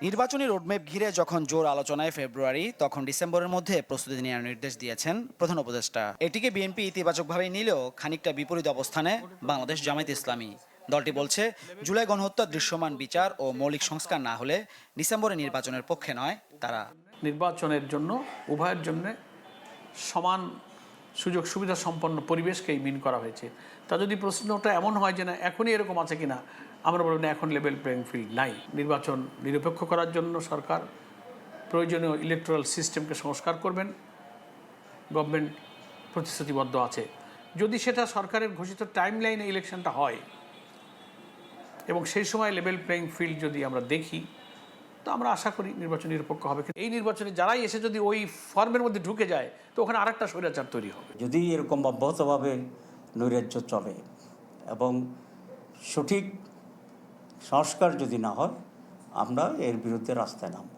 নির্বাচনী রোডম্যাপ ঘিরে যখন জোর আলোচনায় ফেব্রুয়ারি, তখন ডিসেম্বরের মধ্যে প্রস্তুতি নেওয়ার নির্দেশ দিয়েছেন প্রধান উপদেষ্টা। এটিকে বিএনপি ইতিবাচকভাবেই নিলেও খানিকটা বিপরীত অবস্থানে বাংলাদেশ জামায়াতে ইসলামী। দলটি বলছে, জুলাই গণহত্যার দৃশ্যমান বিচার ও মৌলিক সংস্কার না হলে ডিসেম্বরে নির্বাচনের পক্ষে নয় তারা। নির্বাচনের জন্য উভয়ের জন্য সমান সুযোগ সুবিধা সম্পন্ন পরিবেশকেই মিন করা হয়েছে। তা যদি প্রশ্নটা এমন হয় যে না এখনই এরকম আছে কিনা, আমরা বলব না, এখন লেভেল প্লেইং ফিল্ড নাই। নির্বাচন নিরপেক্ষ করার জন্য সরকার প্রয়োজনীয় ইলেকট্রাল সিস্টেমকে সংস্কার করবেন, গভর্নমেন্ট প্রতিশ্রুতিবদ্ধ আছে। যদি সেটা সরকারের ঘোষিত টাইম লাইনে ইলেকশনটা হয় এবং সেই সময় লেভেল প্লেইং ফিল্ড যদি আমরা দেখি, তো আমরা আশা করি নির্বাচন নিরপেক্ষ হবে। এই নির্বাচনে যারাই এসে যদি ওই ফর্মের মধ্যে ঢুকে যায়, তো ওখানে আরেকটা স্বৈরাচার তৈরি হবে। যদি এরকম অব্যাহতভাবে নৈরাজ্য চলে এবং সঠিক সংস্কার যদি না হয়, আমরা এর বিরুদ্ধে রাস্তায় নামব।